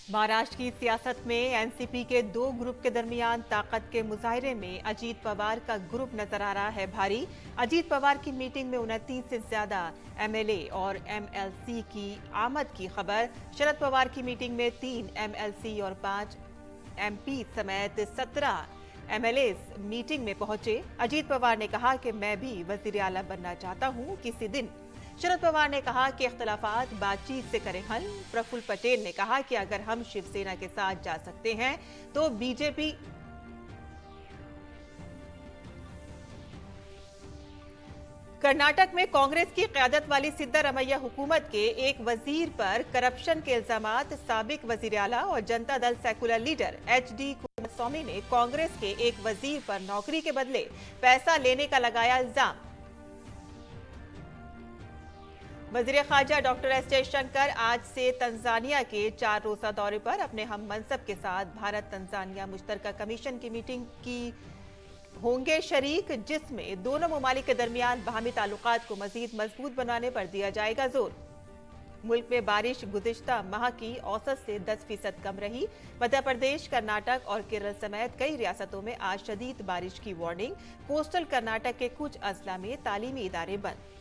महाराष्ट्र की सियासत में एनसीपी के दो ग्रुप के दरमियान ताकत के मुजाहरे में अजीत पवार का ग्रुप नजर आ रहा है भारी। अजीत पवार की मीटिंग में 29 से ज्यादा एमएलए और एमएलसी की आमद की खबर। शरद पवार की मीटिंग में 3 एमएलसी और 5 एमपी समेत 17 एमएलए मीटिंग में पहुंचे। अजीत पवार ने कहा कि मैं भी वजीर आला बनना चाहता हूं किसी दिन। शरद पवार ने कहा कि इख्तलाफात बातचीत से करें हल। प्रफुल्ल पटेल ने कहा कि अगर हम शिवसेना के साथ जा सकते हैं तो बीजेपी कर्नाटक में कांग्रेस की क़यादत वाली सिद्धारमैया हुकूमत के एक वजीर पर करप्शन के इल्जामात। साबिक वजीर आला और Janata Dal secular leader HD Kumaraswamy ने कांग्रेस के एक वजीर पर नौकरी के बदले पैसा लेने का लगाया इल्जाम। वजीर खारजा डॉक्टर एस जयशंकर आज से तंजानिया के 4 रोजा दौरे पर अपने हम मनसब के साथ भारत तंजानिया मुश्तरका कमीशन की मीटिंग की होंगे शरीक, जिसमें दोनों ममालिक के दरमियान बाहमी ताल्लुकात को मजीद मजबूत बनाने पर दिया जाएगा जोर। मुल्क में बारिश गुज़िश्ता माह की औसत से 10% कम रही। मध्य प्रदेश, कर्नाटक और केरल समेत कई रियासतों में आज शदीद बारिश की वार्निंग। कोस्टल कर्नाटक के कुछ अजला में तालीमी इदारे बंद।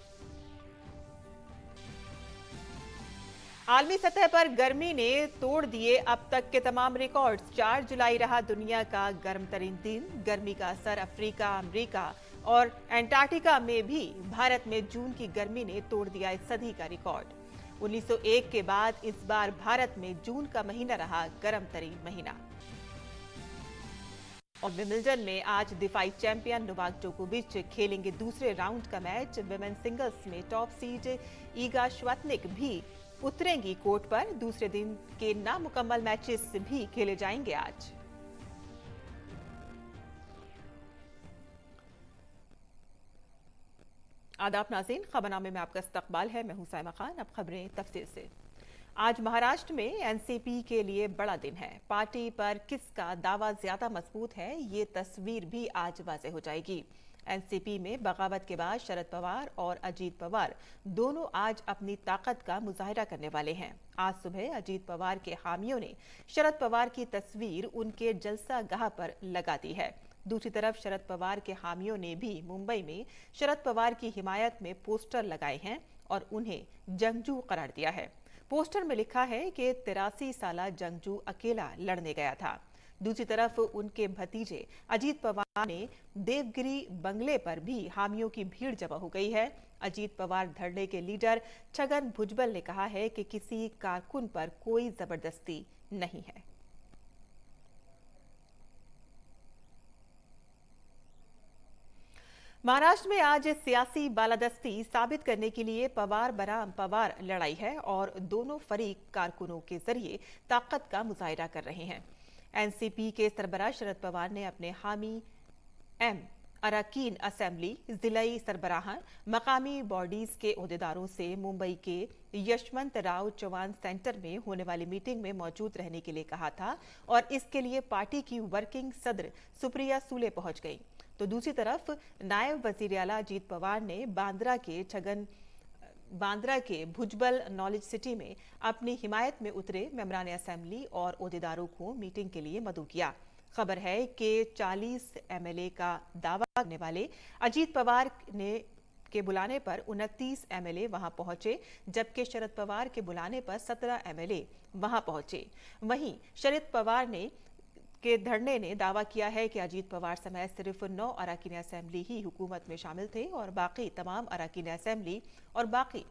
आलमी सतह पर गर्मी ने तोड़ दिए अब तक के तमाम रिकॉर्ड्स। 4 जुलाई रहा दुनिया का गर्म तरीन दिन। गर्मी का असर अफ्रीका, अमेरिका और एंटार्क्टिका में भी भारत में जून की गर्मी ने तोड़ दिया इस सदी का रिकॉर्ड। 1901 के बाद इस बार भारत में जून का महीना रहा गर्म तरीन महीना। और विंबलडन में आज दिफाई चैंपियन नोवाक जोकोविच खेलेंगे दूसरे राउंड का मैच। विमेन सिंगल्स में टॉप सीड ईगा श्वेतनिक भी उतरेंगी कोर्ट पर। दूसरे दिन के नामुकम्मल मैचेस भी खेले जाएंगे आज। आदाब नाज़रीन, खबरनामे में आपका इस्तकबाल है। मैं हूं साइमा खान। अब खबरें तफसील से। आज महाराष्ट्र में एनसीपी के लिए बड़ा दिन है। पार्टी पर किसका दावा ज्यादा मजबूत है, ये तस्वीर भी आज वाज़ेह हो जाएगी। एनसीपी में बगावत के बाद शरद पवार और अजीत पवार दोनों आज अपनी ताकत का मुजाहिरा करने वाले हैं। आज सुबह अजीत पवार के हामियों ने शरद पवार की तस्वीर उनके जलसा गाह पर लगा दी है। दूसरी तरफ शरद पवार के हामियों ने भी मुंबई में शरद पवार की हिमायत में पोस्टर लगाए हैं और उन्हें जंगजू करार दिया है। पोस्टर में लिखा है कि 83 साला जंगजू अकेला लड़ने गया था। दूसरी तरफ उनके भतीजे अजीत पवार ने देवगिरी बंगले पर भी हामियों की भीड़ जमा हो गई है। अजीत पवार धरने के लीडर छगन भुजबल ने कहा है कि किसी कारकुन पर कोई जबरदस्ती नहीं है। महाराष्ट्र में आज सियासी बालादस्ती साबित करने के लिए पवार बनाम पवार लड़ाई है और दोनों फरीक कारकुनों के जरिए ताकत का मुजाहिरा कर रहे हैं। एनसीपी के सरबराह शरद पवार ने अपने हामी एम अरकान असेंबली, जिलाई सरबराह, मकामी बॉडीज के ओहदेदारों से मुंबई के यशवंतराव चौहान सेंटर में होने वाली मीटिंग में मौजूद रहने के लिए कहा था और इसके लिए पार्टी की वर्किंग सदर सुप्रिया सूले पहुंच गई। तो दूसरी तरफ नायब वजीर आला अजीत पवार ने बांद्रा के भुजबल नॉलेज सिटी में अपनी हिमायत में उतरे मेंबरान असेंबली और ओहदेदारों को मीटिंग के लिए मदऊ किया। खबर है कि 40 एमएलए का दावा करने वाले अजीत पवार ने के बुलाने पर 29 एमएलए वहां पहुंचे, जबकि शरद पवार के बुलाने पर 17 एमएलए वहां पहुंचे। वहीं शरद पवार के धरने ने दावा किया है कि अजीत पवार समेत सिर्फ 9 अरकान असेंबली ही हुकूमत में शामिल थे और बाकी तमाम अरकान असेंबली और बाकी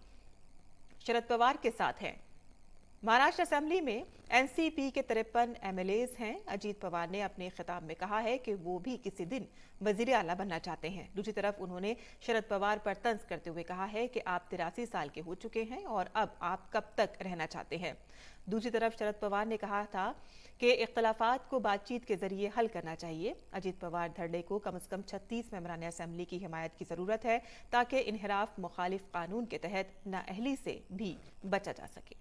शरद पवार के साथ हैं। महाराष्ट्र असेंबली में एनसीपी के 53 एमएलए हैं। अजीत पवार ने अपने खिताब में कहा है कि वो भी किसी दिन वजीर आला बनना चाहते हैं। दूसरी तरफ उन्होंने शरद पवार पर तंज करते हुए कहा है कि आप 83 साल के हो चुके हैं और अब आप कब तक रहना चाहते हैं। दूसरी तरफ शरद पवार ने कहा था कि इख्तलाफात को बातचीत के जरिए हल करना चाहिए। अजीत पवार धरने को कम से कम 36 मेंबरान असेंबली की हिमायत की जरूरत है ताकि इनहिराफ मुखालिफ कानून के तहत नाअहली से भी बचा जा सके।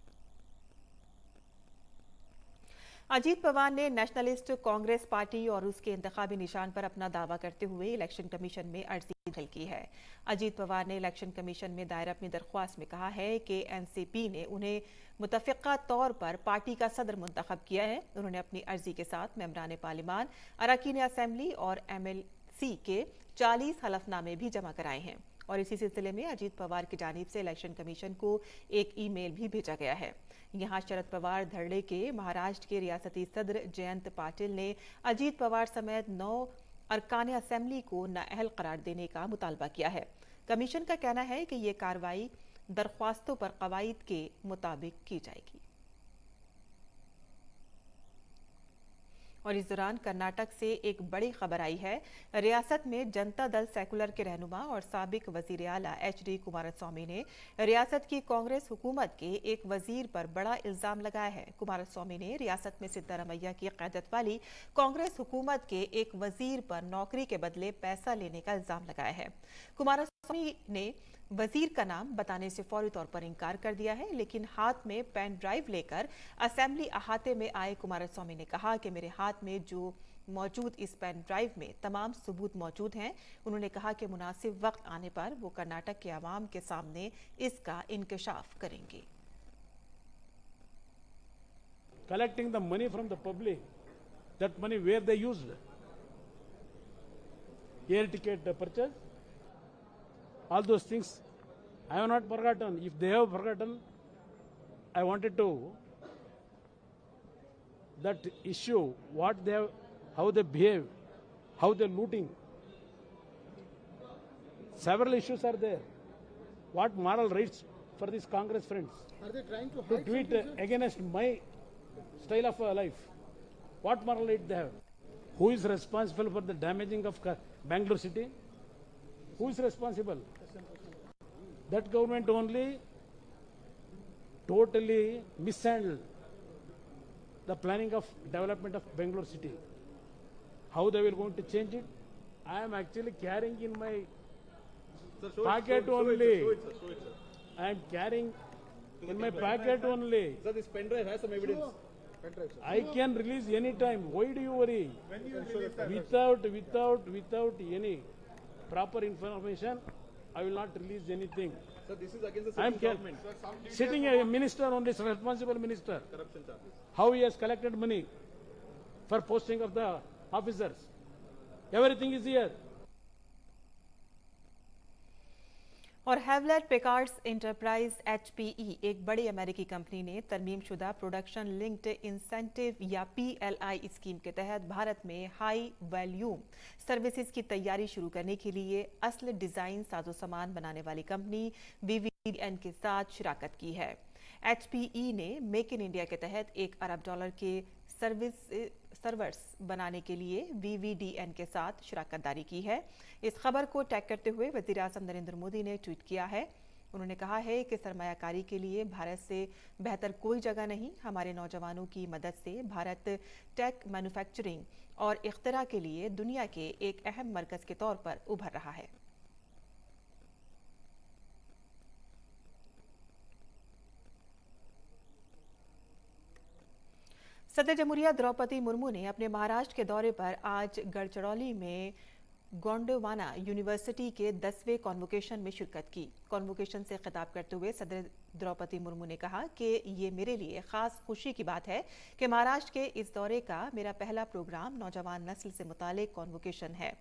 अजीत पवार ने नेशनलिस्ट कांग्रेस पार्टी और उसके इंतखाबी निशान पर अपना दावा करते हुए इलेक्शन कमीशन में अर्जी दाखिल की है। अजीत पवार ने इलेक्शन कमीशन में दायर अपनी दरख्वास्त में कहा है कि एनसीपी ने उन्हें मुतफ़िक़ा तौर पर पार्टी का सदर मुंतखब किया है। उन्होंने अपनी अर्जी के साथ मेंबरान पार्लिमान, अरकान असेंबली और MLC के 40 हलफनामे भी जमा कराए हैं और इसी सिलसिले में अजीत पवार की जानिब से इलेक्शन कमीशन को एक ईमेल भी भेजा गया है। यहां शरद पवार धरने के महाराष्ट्र के रियासती सदर जयंत पाटिल ने अजीत पवार समेत 9 अरकान असेंबली को नाअहल करार देने का मुतालबा किया है। कमीशन का कहना है कि ये कार्रवाई दरख्वास्तों पर कवायद के मुताबिक की जाएगी। और इस दौरान कर्नाटक से एक बड़ी खबर आई है। रियासत में जनता दल सेकुलर के रहनुमा और साबिक वजीर आला HD कुमारस्वामी ने रियासत की कांग्रेस हुकूमत के एक वजीर पर बड़ा इल्जाम लगाया है। कुमारस्वामी ने रियासत में सिद्धारमैया की क़यादत वाली कांग्रेस हुकूमत के एक वजीर पर नौकरी के बदले पैसा लेने का इल्जाम लगाया है। कुमारस्वामी ने वजीर का नाम बताने से फौरी तौर पर इनकार कर दिया है, लेकिन हाथ में पेन ड्राइव लेकर असेंबली अहाते में आए कुमारस्वामी ने कहा कि मेरे हाथ में जो मौजूद इस पेन ड्राइव में तमाम सबूत मौजूद हैं। उन्होंने कहा कि मुनासिब वक्त आने पर वो कर्नाटक के अवाम के सामने इसका इंकशाफ करेंगे। Collecting the money from the public, that money where they used, air ticket purchase, all those things I have not forgotten. If they have forgotten, I wanted to that issue, what they have, how they behave, how they are looting. Several issues are there. What moral rights for these Congress friends Are they trying to hide tweet something, sir? against my style of life? What moral right they have? Who is responsible for the damaging of Bangalore city? Who is responsible? That government only totally mishandled the planning of development of Bangalore city. How they will going to change it? I am actually carrying in my pocket only. I am carrying in my pocket only. Sir, this pen drive has some evidence. Pen drive, sir. I can release any time. Why do you worry? When you release that? Without any proper information, I will not release anything. Sir, this is against the I am sitting government. sitting a minister on this responsible minister. Corruption charges. How he has collected money for posting of the officers. Everything is here. और Hewlett पेकार्ड्स enterprise HPE एक बड़ी अमेरिकी company ने तरमीमशुदा production linked incentive या PLI scheme के तहत भारत में high volume services की तैयारी शुरू करने के लिए असल डिजाइन साजो सामान बनाने वाली कंपनी VVDN के साथ शिराकत की है। HPE ने मेक इन इंडिया के तहत $1 अरब के सर्वर्स बनाने के लिए VVDN के साथ शिराकतदारी की है। इस खबर को टैग करते हुए वज़ीर आज़म नरेंद्र मोदी ने ट्वीट किया है। उन्होंने कहा है कि सरमायाकारी के लिए भारत से बेहतर कोई जगह नहीं। हमारे नौजवानों की मदद से भारत टेक मैन्युफैक्चरिंग और इख्तिरा के लिए दुनिया के एक अहम मरकज के तौर पर उभर रहा है। सदर जमहूरिया द्रौपदी मुर्मू ने अपने महाराष्ट्र के दौरे पर आज गढ़चिरौली में गोंडवाना यूनिवर्सिटी के 10वें कॉन्वोकेशन में शिरकत की। कॉन्वोकेशन से खिताब करते हुए सदर द्रौपदी मुर्मू ने कहा कि ये मेरे लिए खास खुशी की बात है कि महाराष्ट्र के इस दौरे का मेरा पहला प्रोग्राम नौजवान नस्ल से मुतालिक कॉन्वोकेशन है।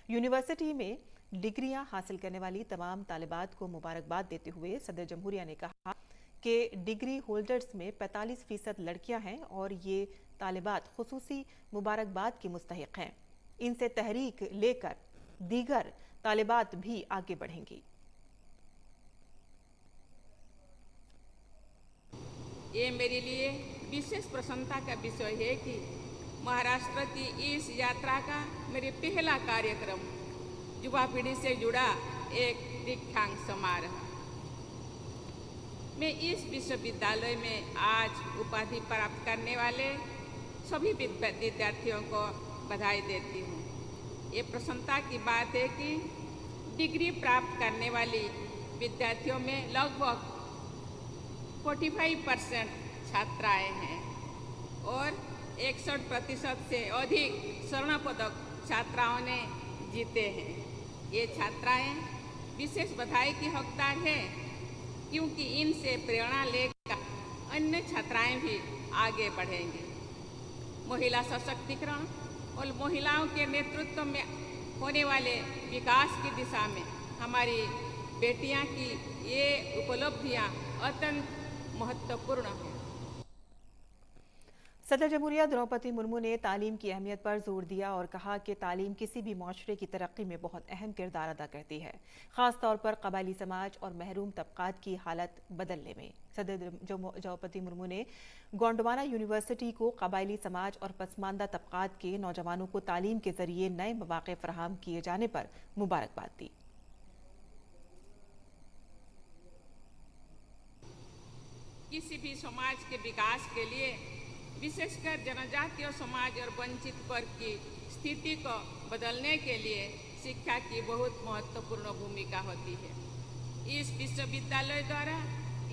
यूनिवर्सिटी में डिग्रियां हासिल करने वाली तमाम तालिबात को मुबारकबाद देते हुए सदर जमहूरिया ने कहा कि डिग्री होल्डर्स में 45% लड़कियां हैं और ये तालिबात खुसूसी मुबारकबाद की मुस्तहिक हैं। इनसे तहरीक लेकर दीगर तालिबात भी आगे बढ़ेंगी। ये मेरे लिए विशेष प्रसन्नता का विषय है कि महाराष्ट्र की इस यात्रा का मेरे पहला कार्यक्रम युवा पीढ़ी से जुड़ा एक दीक्षांत समारोह। मैं इस विश्वविद्यालय में आज उपाधि प्राप्त करने वाले सभी विद्यार्थियों को बधाई देती हूँ। ये प्रसन्नता की बात है कि डिग्री प्राप्त करने वाली विद्यार्थियों में लगभग 45% छात्राएं हैं और 61% से अधिक स्वर्ण पदक छात्राओं ने जीते हैं। ये छात्राएं विशेष बधाई की हकदार है, क्योंकि इनसे प्रेरणा लेकर अन्य छात्राएं भी आगे बढ़ेंगी। महिला सशक्तिकरण और महिलाओं के नेतृत्व में होने वाले विकास की दिशा में हमारी बेटियां की ये उपलब्धियां अत्यंत महत्वपूर्ण हैं। सदर जमहूरिया द्रौपदी मुर्मू ने तालीम की अहमियत पर जोर दिया और कहा कि तालीम किसी भी माशरे की तरक्की में बहुत अहम किरदार अदा करती है, खास तौर पर कबायली समाज और महरूम तबकात की हालत बदलने में। सदर द्रौपदी मुर्मू ने गोंडवाना यूनिवर्सिटी को कबायली समाज और पसमानदा तबकात के नौजवानों को तालीम के जरिए नए मौके फराहम किए जाने पर मुबारकबाद दी। किसी भी समाज के विकास के लिए, विशेषकर जनजातीय समाज और वंचित वर्ग की स्थिति को बदलने के लिए शिक्षा की बहुत महत्वपूर्ण भूमिका होती है। इस विश्वविद्यालय द्वारा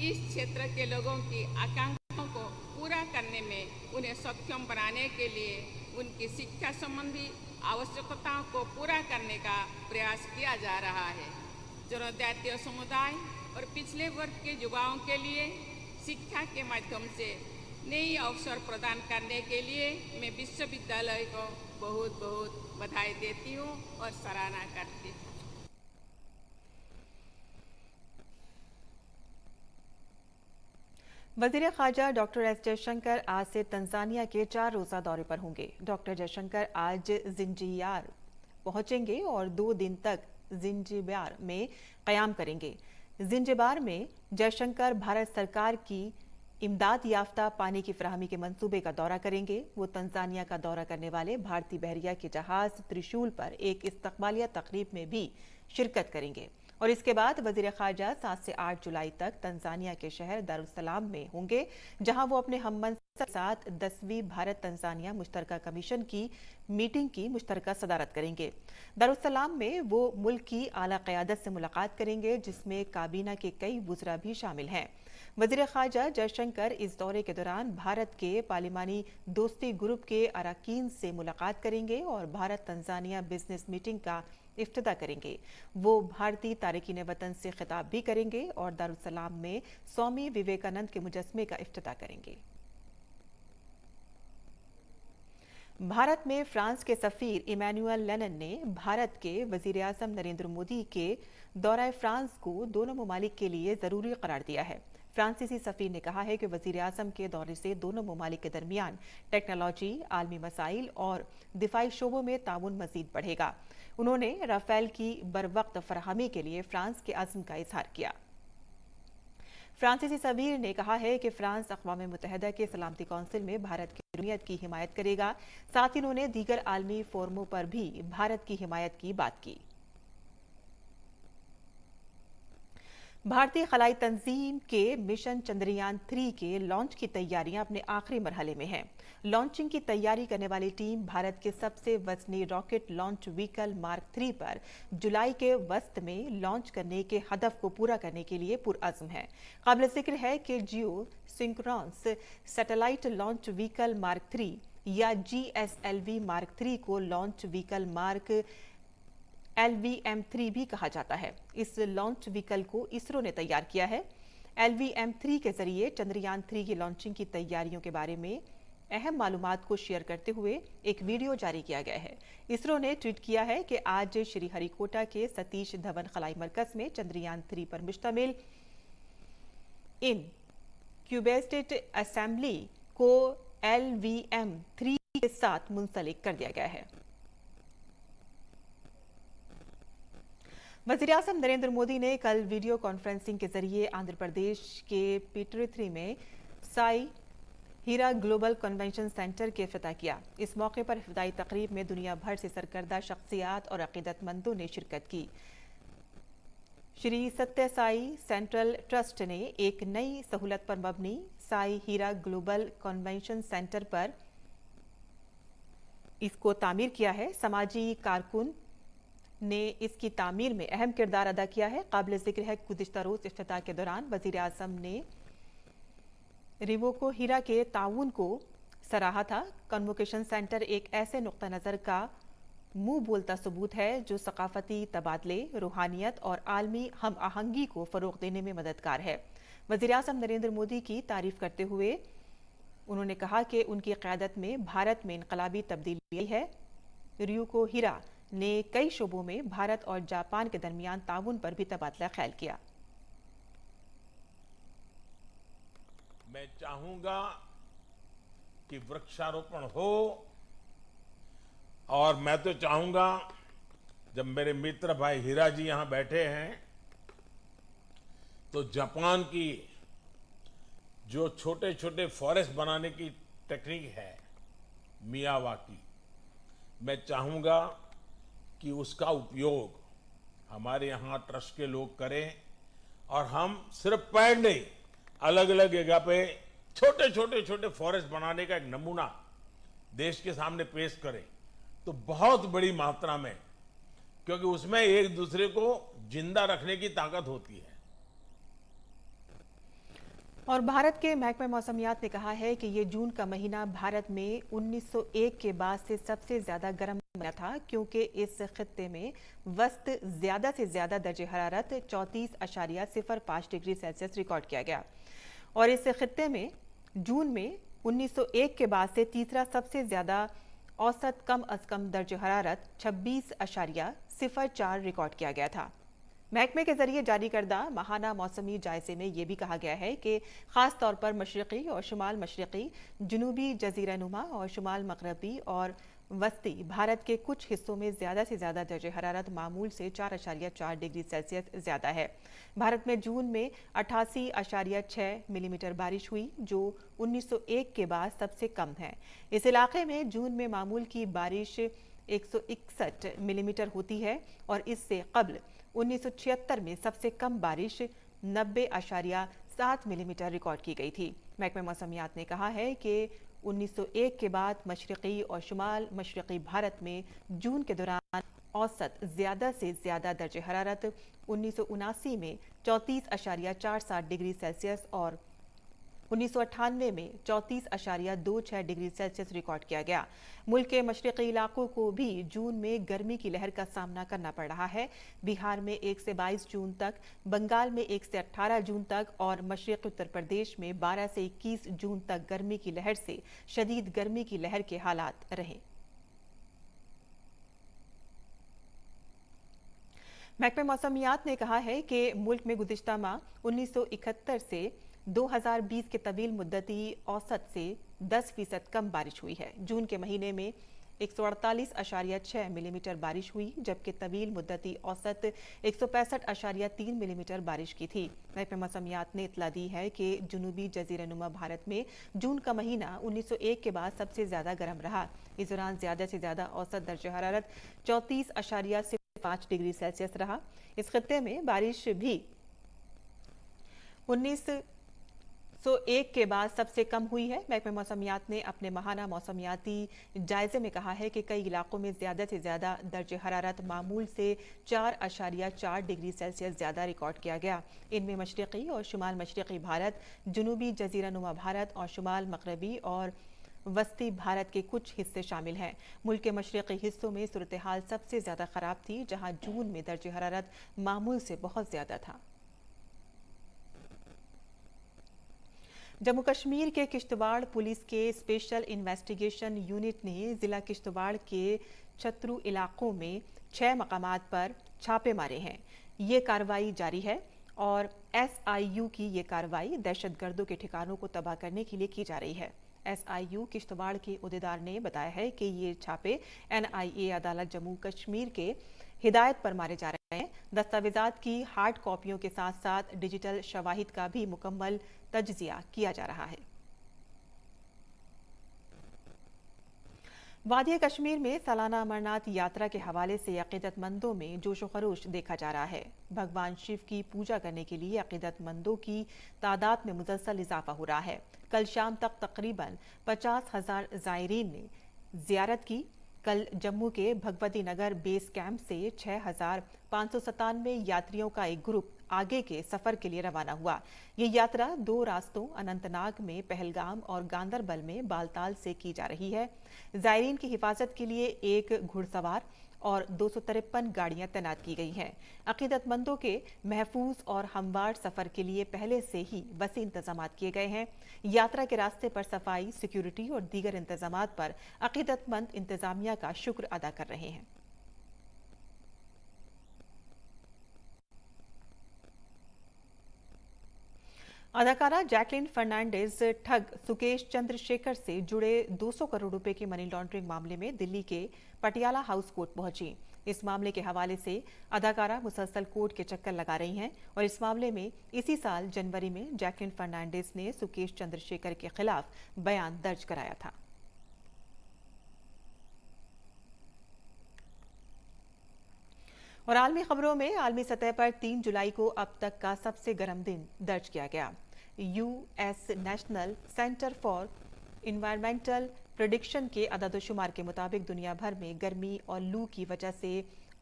इस क्षेत्र के लोगों की आकांक्षाओं को पूरा करने में उन्हें सक्षम बनाने के लिए उनकी शिक्षा संबंधी आवश्यकताओं को पूरा करने का प्रयास किया जा रहा है। जनजातीय समुदाय और पिछले वर्ग के युवाओं के लिए शिक्षा के माध्यम से नई अवसर प्रदान करने के लिए मैं विश्वविद्यालय को बहुत बहुत बधाई देती हूँ और सराहना करती हूँ। वजीर ख़ारजा डॉक्टर एस जयशंकर आज से तंजानिया के 4 रोज़ा दौरे पर होंगे। डॉक्टर जयशंकर आज जिंजिबार पहुंचेंगे और 2 दिन तक जिंजिबार में क़याम करेंगे। जिंजिबार में जयशंकर भारत सरकार की इमदाद याफ्ता पानी की फराहमी के मंसूबे का दौरा करेंगे। वो तंजानिया का दौरा करने वाले भारतीय बहरिया के जहाज त्रिशूल पर एक इस्तकबालिया तकरीब में भी शिरकत करेंगे और इसके बाद वजीर ख़ारजा 7 से 8 जुलाई तक तंजानिया के शहर दारुस्सलाम में होंगे, जहां वो अपने हममंसब के साथ 10वीं भारत तंजानिया मुश्तरका कमीशन की मीटिंग की मुश्तरका सदारत करेंगे। दारुस्सलाम में वो मुल्क की आला क़यादत से मुलाकात करेंगे, जिसमें काबीना के कई वुज़रा भी शामिल हैं। वज़ीर ख़ारजा जयशंकर इस दौरे के दौरान भारत के पार्लिमानी दोस्ती ग्रुप के अरकान से मुलाकात करेंगे और भारत तंजानिया बिजनेस मीटिंग का इफ्तिताह करेंगे। वो भारतीय तारिकीन वतन से खिताब भी करेंगे और दारुस्सलाम में स्वामी विवेकानंद के मुजस्मे का इफ्तिताह करेंगे। भारत में फ्रांस के सफीर इमैनुअल लेनन ने भारत के वजीर आज़म नरेंद्र मोदी के दौरा फ्रांस को दोनों ममालिक के लिए ज़रूरी करार दिया है। फ्रांसीसी सफीर ने कहा है कि वजीर आज़म के दौरे से दोनों ममालिक के दरमियान टेक्नोलॉजी, आलमी मसाइल और दिफाई शोबों में ताउन मजीद बढ़ेगा। उन्होंने राफेल की बरवक्त फराहमी के लिए फ्रांस के अज़्म का इजहार किया। फ्रांसीसी सफीर ने कहा है कि फ्रांस अक़वाम मुत्तहिदा के सलामती कौंसिल में भारत की रुकनियत की हिमायत करेगा। साथ ही उन्होंने दीगर आलमी फोरमों पर भी भारत की हिमायत की बात की। भारतीय खलाई तंजीम के मिशन चंद्रयान 3 के लॉन्च की तैयारियां अपने आखिरी मरहले में हैं। लॉन्चिंग की तैयारी करने वाली टीम भारत के सबसे वजनी रॉकेट लॉन्च व्हीकल मार्क 3 पर जुलाई के वस्त में लॉन्च करने के हदफ को पूरा करने के लिए पुरअज़्म है। काबिल जिक्र है कि geosynchronous satellite launch vehicle mark 3 या GSLV मार्क 3 को लॉन्च व्हीकल मार्क LVM-3 भी कहा जाता है। इस लॉन्च व्हीकल को इसरो ने तैयार किया है। LVM-3 के जरिए चंद्रयान 3 की लॉन्चिंग की तैयारियों के बारे में अहम मालूमात को शेयर करते हुए एक वीडियो जारी किया गया है। इसरो ने ट्वीट किया है कि आज श्रीहरिकोटा के सतीश धवन खलाई मरकज में चंद्रयान 3 पर मुश्तमिल इन क्यूबेस्टेड असेंबली को LVM-3 के साथ मुंसलिक कर दिया गया है। वज़ीर आज़म नरेंद्र मोदी ने कल वीडियो कॉन्फ्रेंसिंग के जरिए आंध्र प्रदेश के पिटुरथ्री में साई हीरा ग्लोबल कन्वेंशन सेंटर के इफ्तिताह किया। इस मौके पर इफ्तिताई तकरीब में दुनिया भर से सरकर्दा शख्सियात और अकीदतमंदों ने शिरकत की। श्री सत्य साई सेंट्रल ट्रस्ट ने एक नई सहूलत पर मबनी साई हीरा ग्लोबल कन्वेंशन सेंटर पर इसको तामीर किया है। समाजी कारकुन ने इसकी तामीर में अहम किरदार अदा किया है। काबिल जिक्र है गुज़िश्ता रोज इफ्तिताह के दौरान वज़ीर आज़म ने रिवोको हीरा के ताउन को सराहा था। कन्वोकेशन सेंटर एक ऐसे नुक्ता नज़र का मुंह बोलता सबूत है जो सकाफती तबादले, रूहानियत और आलमी हम आहंगी को फ़रोग़ देने में मददगार है। वज़ीर-ए-आज़म नरेंद्र मोदी की तारीफ करते हुए उन्होंने कहा कि उनकी क़यादत में भारत में इनकलाबी तब्दीली आई है। रियुको हिरा ने कई शोबों में भारत और जापान के दरमियान ताउन पर भी तबादला ख्याल किया। मैं चाहूंगा कि वृक्षारोपण हो, और मैं तो चाहूंगा जब मेरे मित्र भाई हीरा जी यहां बैठे हैं तो जापान की जो छोटे छोटे फॉरेस्ट बनाने की टेक्निक है मियावाकी, मैं चाहूंगा कि उसका उपयोग हमारे यहाँ ट्रस्ट के लोग करें और हम सिर्फ पेड़ नहीं, अलग अलग जगह पे छोटे फॉरेस्ट बनाने का एक नमूना देश के सामने पेश करें तो बहुत बड़ी मात्रा में, क्योंकि उसमें एक दूसरे को जिंदा रखने की ताकत होती है। और भारत के महकमे मौसमियात ने कहा है कि ये जून का महीना भारत में 1901 के बाद से सबसे ज्यादा गर्म महीना था, क्योंकि इस खित्ते में वस्त ज्यादा से ज्यादा दर्जे हरारत 34.05 डिग्री सेल्सियस रिकॉर्ड किया गया। और इस खित्ते में जून में 1901 के बाद से तीसरा सबसे ज्यादा औसत कम अज कम दर्जे हरारत 26.04 रिकॉर्ड किया गया था। महकमे के जरिए जारी करदा माहाना मौसमी जायजे में यह भी कहा गया है कि खास तौर पर मशरक़ी और शुमाल मशरक़ी, जनूबी जज़ीरा नुमा और शुमाल मगरबी और वस्ती भारत के कुछ हिस्सों में ज़्यादा से ज़्यादा दर्जे हरारत मामूल से 4.4 डिग्री सेल्सियस ज़्यादा है। भारत में जून में 88.6 मिलीमीटर बारिश हुई, जो 1901 के बाद सबसे कम है। इस इलाके में जून में मामूल की बारिश 161 मिलीमीटर होती है और इससे कबल 1976 में सबसे कम बारिश 90.7 मिलीमीटर रिकॉर्ड की गई थी। महकमे मौसमियात ने कहा है कि 1901 के बाद मशरक़ी और शुमाल मशरक़ी भारत में जून के दौरान औसत ज़्यादा से ज़्यादा दर्जे हरारत 1979 में 34.47 डिग्री सेल्सियस और 1998 में 34.26 डिग्री सेल्सियस रिकॉर्ड किया गया। मुल्क के मशरक़ी इलाकों को भी जून में गर्मी की लहर का सामना करना पड़ रहा है। बिहार में 1 से 22 जून तक, बंगाल में 1 से 18 जून तक और मशरक़ी उत्तर प्रदेश में 12 से 21 जून तक गर्मी की लहर से शदीद गर्मी की लहर के हालात रहे। महकमे मौसमियात ने कहा है कि मुल्क में गुज़िश्ता माह 1971 से 2020 के तवील मुद्दती औसत से 10% कम बारिश हुई है। जून के महीने में 148.6 मिलीमीटर बारिश हुई, जबकि तवील मुद्दती औसत 165.3 मिलीमीटर बारिश की थी। महकमे मौसमियात ने इतला दी है कि जनूबी जज़ीरा नुमा भारत में जून का महीना 1901 के बाद सबसे ज्यादा गर्म रहा। इस दौरान ज्यादा से ज्यादा औसत दर्जे हरारत 34.05 डिग्री सेल्सियस रहा। इस खित्ते में बारिश भी 1901 के बाद सबसे कम हुई है। महकमे मौसमियात ने अपने माहाना मौसमियाती जायजे में कहा है कि कई इलाकों में ज्यादा से ज्यादा दर्जे हरारत मामूल से 4.4 डिग्री सेल्सियस ज्यादा रिकॉर्ड किया गया। इनमें मशरक़ी और शुमाल मशरक़ी भारत, जनूबी जज़ीरा नुमा भारत और शुमाल मगरबी और वस्ती भारत के कुछ हिस्से शामिल हैं। मुल्क के मशरक़ी हिस्सों में सूरत हाल सबसे ज्यादा खराब थी, जहां जून में दर्जे हरारत मामूल से बहुत ज्यादा था। जम्मू कश्मीर के किश्तवाड़ पुलिस के स्पेशल इन्वेस्टिगेशन यूनिट ने जिला किश्तवाड़ के छतरू इलाकों में 6 मकामात पर छापे मारे हैं। ये कार्रवाई जारी है और SIU की ये कार्रवाई दहशतगर्दों के ठिकानों को तबाह करने के लिए की जा रही है। SIU किश्तवाड़ के उहदेदार ने बताया है कि ये छापे NIA अदालत जम्मू कश्मीर के हिदायत पर मारे जा रहे हैं। दस्तावेजात की हार्ड कॉपियों के साथ साथ डिजिटल शवाहिद का भी मुकम्मल तज्जिया किया जा रहा है। वादिया कश्मीर में सालाना अमरनाथ यात्रा के हवाले से अकीदतमंदों में जोशो खरोश देखा जा रहा है। भगवान शिव की पूजा करने के लिए अकीदतमंदों की तादाद में मुसलसल इजाफा हो रहा है। कल शाम तक तकरीबन 50,000 ज़ायरीन ने जियारत की। कल जम्मू के भगवती नगर बेस कैंप से 6,597 यात्रियों का एक ग्रुप आगे के सफर के लिए रवाना हुआ। ये यात्रा 2 रास्तों अनंतनाग में पहलगाम और गांदरबल में बालताल से की जा रही है। जायरीन की हिफाजत के लिए 1 घुड़सवार और 253 गाड़ियां तैनात की गई हैं। अकीदतमंदों के महफूज और हमवार सफर के लिए पहले से ही वसी इंतजाम किए गए हैं। यात्रा के रास्ते पर सफाई, सिक्योरिटी और दीगर इंतजामात पर अकीदतमंद इंतजामिया का शुक्र अदा कर रहे हैं। अदाकारा जैकलिन फर्नांडिस ठग सुकेश चंद्रशेखर से जुड़े 200 करोड़ रुपए के मनी लॉन्ड्रिंग मामले में दिल्ली के पटियाला हाउस कोर्ट पहुंची। इस मामले के हवाले से अदाकारा मुसलसल कोर्ट के चक्कर लगा रही हैं और इस मामले में इसी साल जनवरी में जैकलिन फर्नांडिस ने सुकेश चंद्रशेखर के खिलाफ बयान दर्ज कराया था। और आलमी खबरों में आलमी सतह पर 3 जुलाई को अब तक का सबसे गर्म दिन दर्ज किया गया। US national centre for environmental prediction के अदद-ओ-शुमार के मुताबिक दुनिया भर में गर्मी और लू की वजह से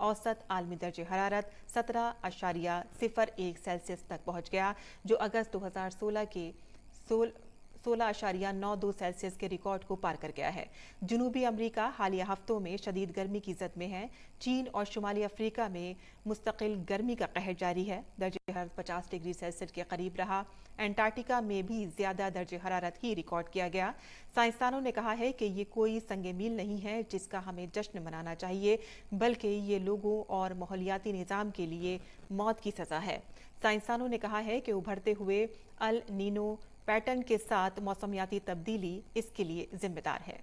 औसत आलमी दर्जे हरारत 17.01 सेल्सियस तक पहुंच गया, जो अगस्त 2016 के 16.92 सेल्सियस के रिकॉर्ड को पार कर गया है। जनूबी अमेरिका हालिया हफ्तों में शदीद गर्मी की जद में है। चीन और शुमाली अफ्रीका में मुस्तकिल गर्मी का कहर जारी है। दर्जे हरारत 50 डिग्री सेल्सियस के करीब रहा। एंटार्क्टिका में भी ज्यादा दर्जे हरारत ही रिकॉर्ड किया गया। साइंसदानों ने कहा है कि ये कोई संगे मील नहीं है जिसका हमें जश्न मनाना चाहिए, बल्कि ये लोगों और माहौलियाती निज़ाम के लिए मौत की सजा है। साइंसदानों ने कहा है कि उभरते हुए अल नीनो पैटर्न के साथ मौसमियाती तब्दीली इसके लिए जिम्मेदार है।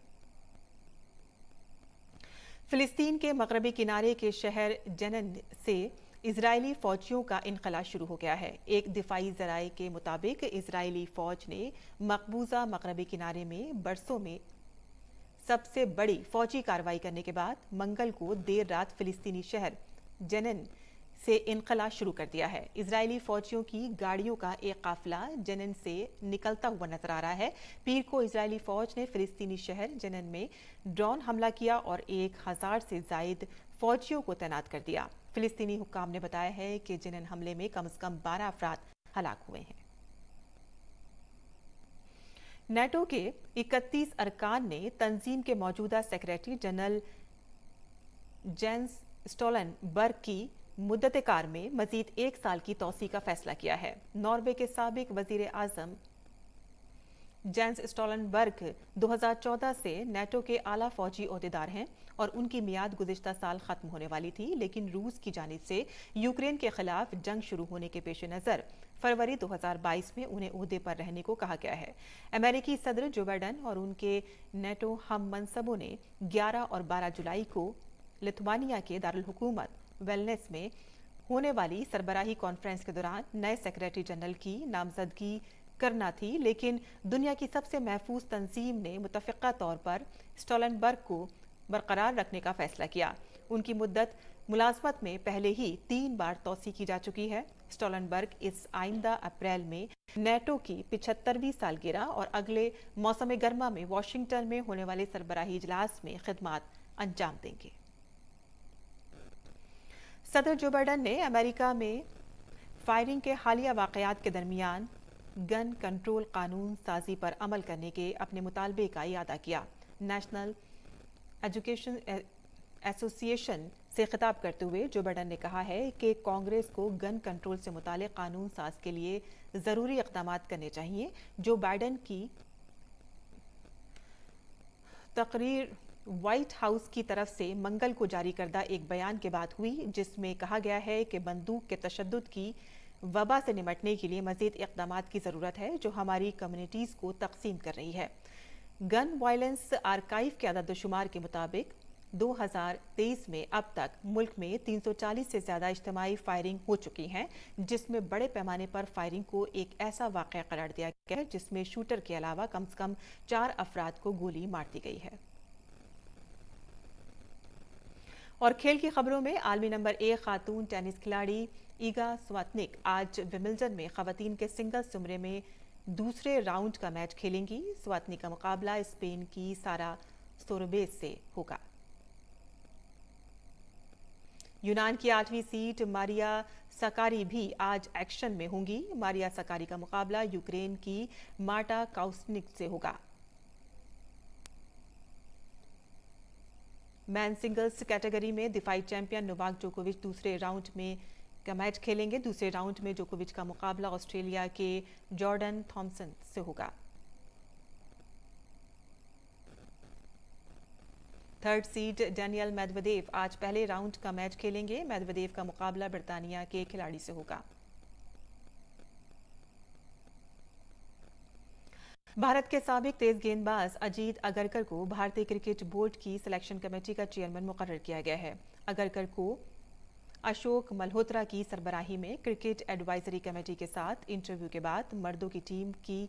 फिलिस्तीन के मगरबी किनारे के शहर जनन से इजरायली फौजियों का इनखला शुरू हो गया है। एक दिफाई जराये के मुताबिक इजरायली फौज ने मकबूजा मगरबी किनारे में बरसों में सबसे बड़ी फौजी कार्रवाई करने के बाद मंगल को देर रात फिलिस्तीनी शहर जनन से इनखला शुरू कर दिया है। इजरायली फौजियों की गाड़ियों का एक काफिला जनन से निकलता हुआ नजर आ रहा है। पीर को इजरायली फौज ने फिलिस्तीनी शहर जनन में ड्रोन हमला किया और 1000 से जायद फौजियों को तैनात कर दिया। फिलिस्तीनी हुक्काम ने बताया है कि जनन हमले में कम से कम 12 अफराद हलाक हुए हैं। नेटो के 31 अरकान ने तंजीम के मौजूदा सेक्रेटरी जनरल जेंस स्टोलनबर्ग की मुद्दत कार में मजीद 1 साल की तौसी का फैसला किया है। नॉर्वे के साबिक वजीर आजम जेंस स्टोलनबर्ग 2014 से नेटो के आला फौजी ओहदेदार हैं और उनकी मियाद गुज़िश्ता साल खत्म होने वाली थी, लेकिन रूस की जानिब से यूक्रेन के खिलाफ जंग शुरू होने के पेश नज़र फरवरी 2022 में उन्हें ओहदे पर रहने को कहा गया है। अमेरिकी सदर जो बाइडन और उनके नेटो हम मनसबों ने 11 और 12 जुलाई को लिथुआनिया के दारुल हुकूमत वेलनेस में होने वाली सरबराही कॉन्फ्रेंस के दौरान नए सेक्रेटरी जनरल की नामजदगी करना थी, लेकिन दुनिया की सबसे महफूज तंजीम ने मुतफ़िक़ा तौर पर स्टोलनबर्ग को बरकरार रखने का फैसला किया। उनकी मुद्दत मुलाजमत में पहले ही 3 बार तौसी की जा चुकी है। स्टोलनबर्ग इस आइंदा अप्रैल में नेटो की 75वीं सालगिरह और अगले मौसम गर्मा में वाशिंगटन में होने वाले सरबराही इजलास में खिदमात अंजाम देंगे। सदर जो बाइडन ने अमेरिका में फायरिंग के हालिया वाकयात के दरमियान गन कंट्रोल कानून साजी पर अमल करने के अपने मुतालबे का इयादा किया। नेशनल एजुकेशन एसोसिएशन से खिताब करते हुए जो बाइडन ने कहा है कि कांग्रेस को गन कंट्रोल से मुतालिक कानून साज के लिए जरूरी इक़दाम करने चाहिए। जो बाइडन की तकरीर व्हाइट हाउस की तरफ से मंगल को जारी करदा एक बयान के बाद हुई, जिसमें कहा गया है कि बंदूक के तशद्दुद की वबा से निपटने के लिए मजीद इक़दाम की ज़रूरत है जो हमारी कम्युनिटीज़ को तकसीम कर रही है। गन वायलेंस आर्काइव के अदद-ओ-शुमार के मुताबिक 2023 में अब तक मुल्क में 340 से ज़्यादा इज्तिमाई फायरिंग हो चुकी हैं, जिसमें बड़े पैमाने पर फायरिंग को एक ऐसा वाक़या करार दिया गया है जिसमें शूटर के अलावा कम से कम 4 अफराद को गोली मार दी गई है। और खेल की खबरों में आलमी नंबर 1 खातून टेनिस खिलाड़ी ईगा स्वियातेक आज विमिल्टन में खवातीन के सिंगल्स जुमरे में दूसरे राउंड का मैच खेलेंगी। स्वियातेक का मुकाबला स्पेन की सारा सोरोबेस से होगा। यूनान की 8वीं सीट मारिया सकारी भी आज एक्शन में होंगी। मारिया सकारी का मुकाबला यूक्रेन की मार्टा काउस्निक से होगा। मैन सिंगल्स कैटेगरी में दिफाई चैंपियन नोवाक जोकोविच दूसरे राउंड में का मैच खेलेंगे। दूसरे राउंड में जोकोविच का मुकाबला ऑस्ट्रेलिया के जॉर्डन थॉमसन से होगा। थर्ड सीड डैनियल मेदवेदेव आज पहले राउंड का मैच खेलेंगे। मेदवेदेव का मुकाबला ब्रिटानिया के खिलाड़ी से होगा। भारत के साबिक तेज गेंदबाज अजीत अगरकर को भारतीय क्रिकेट बोर्ड की सिलेक्शन कमेटी का चेयरमैन मुकर्रर किया गया है। अगरकर को अशोक मल्होत्रा की सरबराही में क्रिकेट एडवाइजरी कमेटी के साथ इंटरव्यू के बाद मर्दों की टीम की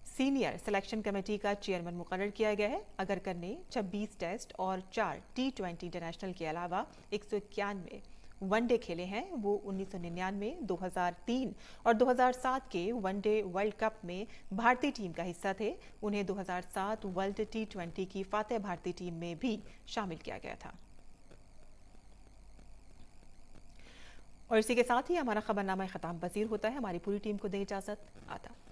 सीनियर सिलेक्शन कमेटी का चेयरमैन मुकर्रर किया गया है। अगरकर ने 26 टेस्ट और 4 T20 इंटरनेशनल के अलावा 191 वनडे खेले हैं। वो 1999, 2003 और 2007 के वनडे वर्ल्ड कप में भारतीय टीम का हिस्सा थे। उन्हें 2007 वर्ल्ड T20 की फातेह भारतीय टीम में भी शामिल किया गया था। और इसी के साथ ही हमारा खबरनामा खत्म पसीर होता है। हमारी पूरी टीम को दें इजाजत। आदाब।